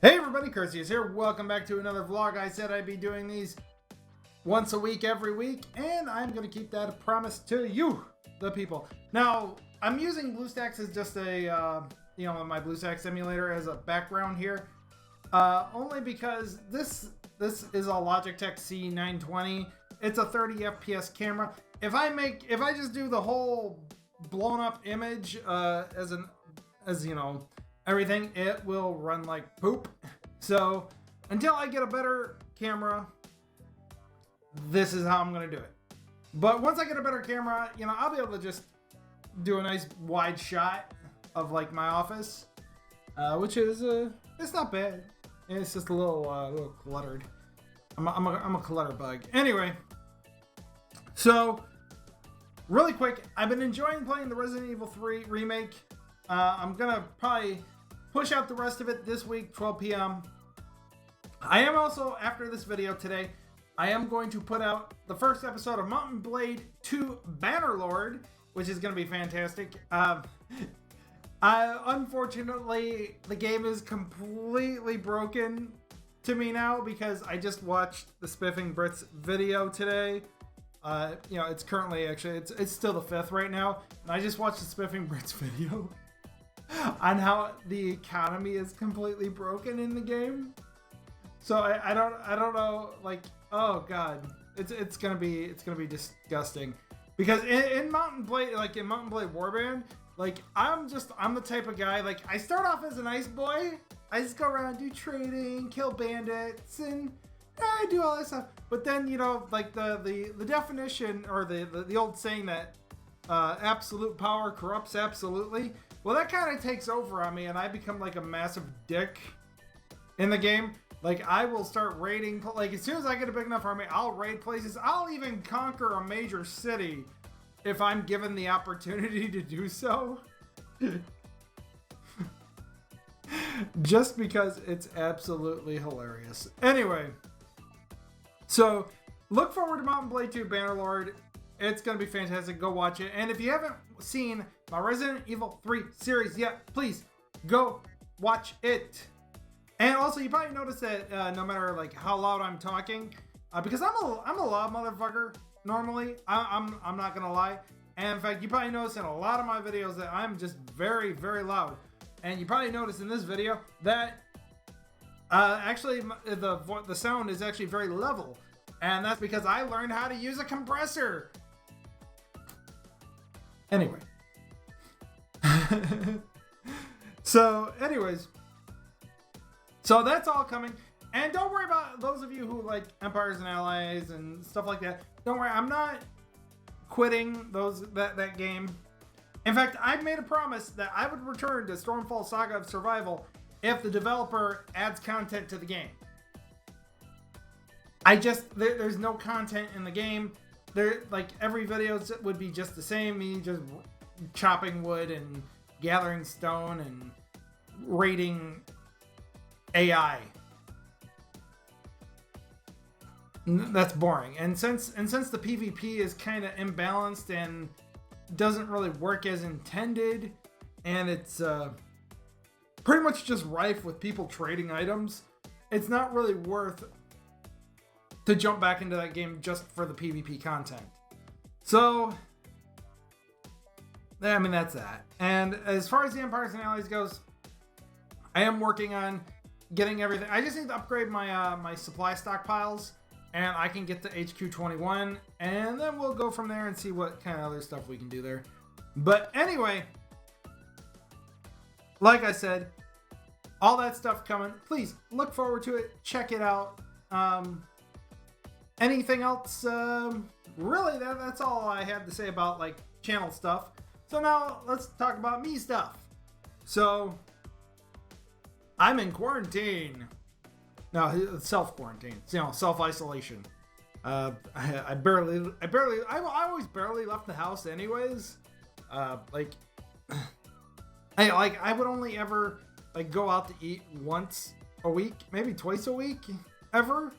Hey everybody, Curseius here. Welcome back to another vlog. I said I'd be doing these once a week, every week, and I'm going to keep that promise to you, the people. Now, I'm using BlueStacks as just a, my BlueStacks simulator as a background here, only because this is a Logitech C920. It's a 30 FPS camera. If I just do the whole blown up image everything, it will run like poop. So until I get a better camera, this is how I'm gonna do it. But once I get a better camera, I'll be able to just do a nice wide shot of like my office, which is it's not bad. It's just a little cluttered. I'm a clutter bug. Anyway, so really quick, I've been enjoying playing the Resident Evil 3 remake. I'm gonna probably push out the rest of it this week, 12 p.m. I am also, after this video today, I am going to put out the first episode of Mount & Blade 2 Bannerlord, which is going to be fantastic. Unfortunately, the game is completely broken to me now because I just watched the Spiffing Brits video today. It's currently, it's still the 5th right now, and I just watched the Spiffing Brits video on how the economy is completely broken in the game. So I don't know, like, oh god, it's gonna be disgusting because in Mount & Blade, like in Mount & Blade Warband, like I'm the type of guy, like I start off as a nice boy. I just go around, do trading, kill bandits, and I do all that stuff. But then like the definition, or the old saying that absolute power corrupts absolutely. Well, that kind of takes over on me, and I become like a massive dick in the game. Like, I will start raiding, like, as soon as I get a big enough army, I'll raid places. I'll even conquer a major city if I'm given the opportunity to do so. Just because it's absolutely hilarious. Anyway, so look forward to Mount & Blade 2 Bannerlord. It's going to be fantastic. Go watch it. And if you haven't seen my Resident Evil 3 series yet, please go watch it. And also, you probably noticed that no matter like how loud I'm talking, because I'm a loud motherfucker normally. I'm not gonna lie. And in fact, you probably noticed in a lot of my videos that I'm just very, very loud. And you probably noticed in this video that actually the sound is actually very level, and that's because I learned how to use a compressor. Anyway. So that's all coming. And don't worry about those of you who like Empires and Allies and stuff like that. Don't worry, I'm not quitting that game. In fact, I've made a promise that I would return to Stormfall Saga of Survival if the developer adds content to the game. There's no content in the game. Like every video would be just the same, me just chopping wood and gathering stone and raiding AI. That's boring. And since the PvP is kind of imbalanced and doesn't really work as intended, and it's pretty much just rife with people trading items, it's not really worth to jump back into that game just for the PvP content. So, I mean, that's that. And as far as the Empires and Allies goes, I am working on getting everything. I just need to upgrade my my supply stockpiles, and I can get to HQ 21, and then we'll go from there and see what kind of other stuff we can do there. But anyway, like I said, all that stuff coming. Please look forward to it. Check it out. Anything else? Really, that's all I have to say about like channel stuff. So now let's talk about me stuff. So I'm in quarantine. No, self-quarantine. Self-isolation. I always barely left the house anyways. I would only ever like go out to eat once a week, maybe twice a week, ever.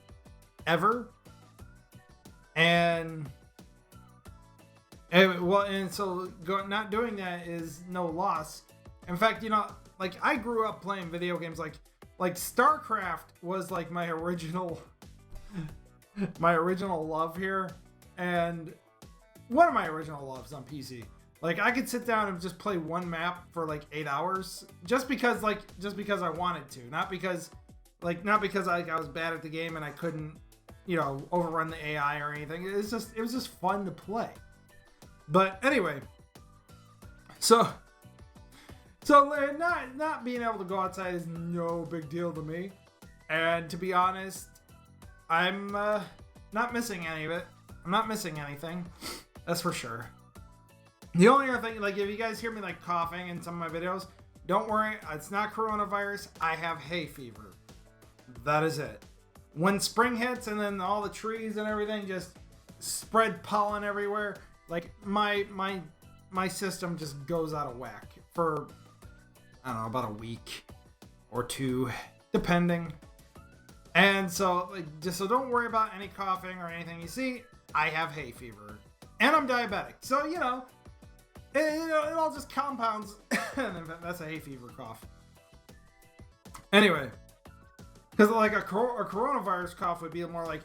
And so not doing that is no loss. In fact, like I grew up playing video games like like StarCraft was like my original love here, and one of my original loves on PC. Like I could sit down and just play one map for like 8 hours just because I wanted to, not because like I was bad at the game and I couldn't, overrun the AI or anything. It was just fun to play. But anyway, so not being able to go outside is no big deal to me. And to be honest, I'm not missing any of it. I'm not missing anything. That's for sure. The only other thing, like if you guys hear me like coughing in some of my videos, don't worry, it's not coronavirus. I have hay fever. That is it. When spring hits and then all the trees and everything just spread pollen everywhere, like my system just goes out of whack for, I don't know, about a week or two, depending. And so so don't worry about any coughing or anything. You see, I have hay fever and I'm diabetic. So, it all just compounds. That's a hay fever cough. Anyway, because like a coronavirus cough would be more like,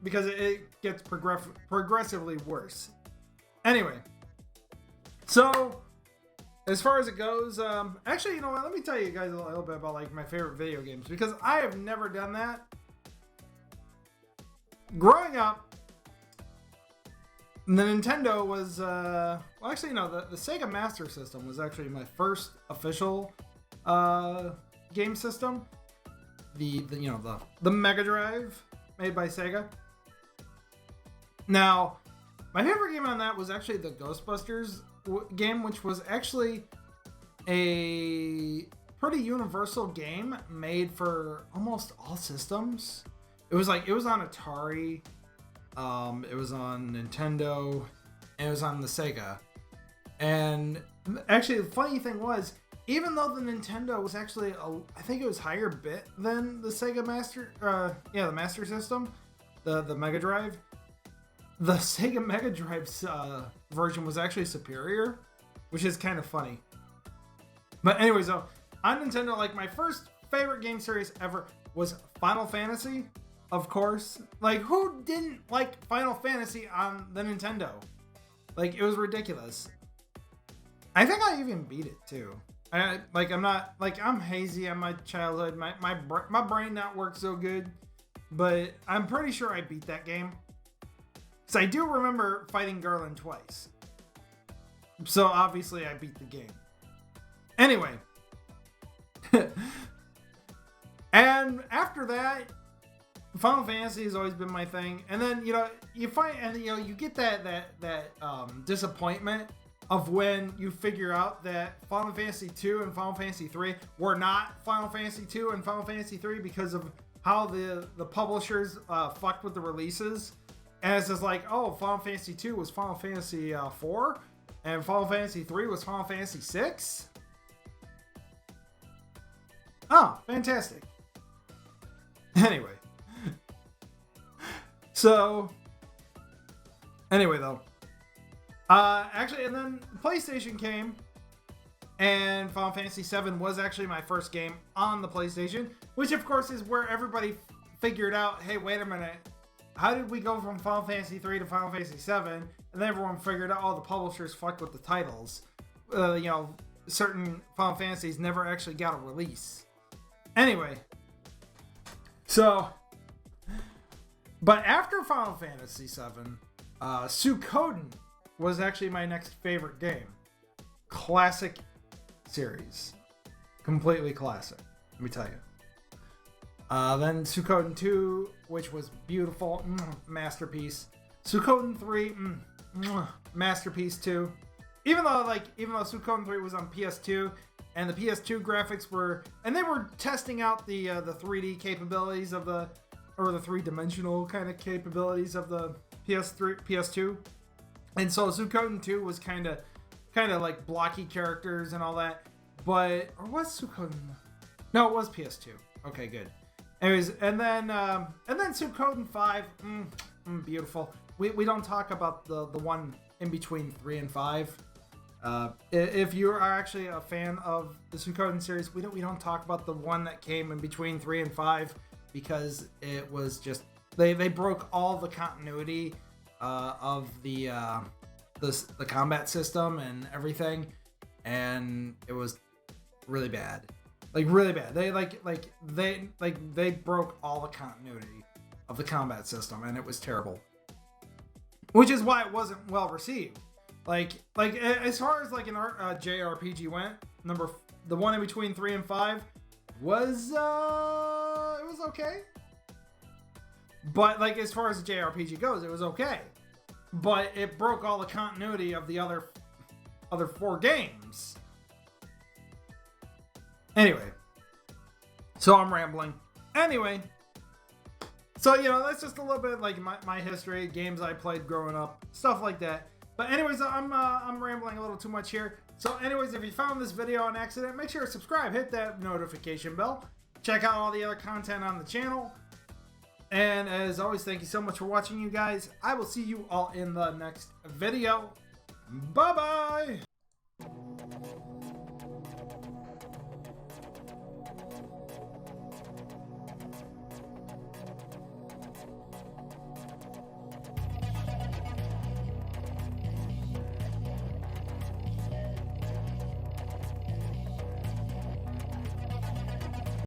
because it gets progressively worse. Anyway, so as far as it goes, actually, you know what? Let me tell you guys a little bit about like my favorite video games, because I have never done that. Growing up, the Nintendo was, the Sega Master System was actually my first official game system. The Mega Drive made by Sega. Now, my favorite game on that was actually the Ghostbusters game, which was actually a pretty universal game made for almost all systems. It was on Atari. It was on Nintendo, and it was on the Sega. And actually, the funny thing was, even though the Nintendo was actually, I think it was higher bit than the Sega Master, the Master System, the Mega Drive. The Sega Mega Drive's version was actually superior, which is kind of funny. But anyway, so on Nintendo, like my first favorite game series ever was Final Fantasy. Of course. Like, who didn't like Final Fantasy on the Nintendo? Like, it was ridiculous. I think I even beat it, too. I'm hazy on my childhood. My brain not work so good. But I'm pretty sure I beat that game. So I do remember fighting Garland twice. So, obviously, I beat the game. Anyway. And after that, Final Fantasy has always been my thing, and then you find, and you get that disappointment of when you figure out that Final Fantasy 2 and Final Fantasy 3 were not Final Fantasy 2 and Final Fantasy 3 because of how the publishers fucked with the releases, and it's just like, oh, Final Fantasy 2 was Final Fantasy 4, and Final Fantasy 3 was Final Fantasy 6. Oh, fantastic. Anyway. So, anyway though, actually, and then PlayStation came, and Final Fantasy VII was actually my first game on the PlayStation, which of course is where everybody figured out, hey, wait a minute, how did we go from Final Fantasy 3 to Final Fantasy 7? And then everyone figured out, the publishers fucked with the titles. Certain Final Fantasies never actually got a release. Anyway, so... But after Final Fantasy VII, Suikoden was actually my next favorite game. Classic series. Completely classic, let me tell you. Then Suikoden 2, which was beautiful. Masterpiece. Suikoden 3, masterpiece too. Even though Suikoden 3 was on PS2, and the PS2 graphics were... And they were testing out the 3D capabilities of the... Or the three-dimensional kind of capabilities of the PS2. And so Suikoden 2 was kind of like blocky characters and all that. But, or was Suikoden? No, it was PS2. Okay, good. Anyways, and then Suikoden 5, beautiful. We don't talk about the one in between 3 and 5. If you are actually a fan of the Suikoden series, we don't talk about the one that came in between 3 and 5 because it was just they broke all the continuity of the combat system and everything, and it was really bad, like really bad. They broke all the continuity of the combat system, and it was terrible, which is why it wasn't well received. Like as far as like an JRPG went, the one in between 3 and 5 was it was okay. But like as far as the JRPG goes, it was okay. But it broke all the continuity of the other 4 games. Anyway, so I'm rambling. Anyway, so that's just a little bit like my history, games I played growing up, stuff like that. But anyways, I'm rambling a little too much here. So anyways, if you found this video on accident, make sure to subscribe, hit that notification bell, check out all the other content on the channel. And as always, thank you so much for watching, you guys. I will see you all in the next video. Bye-bye!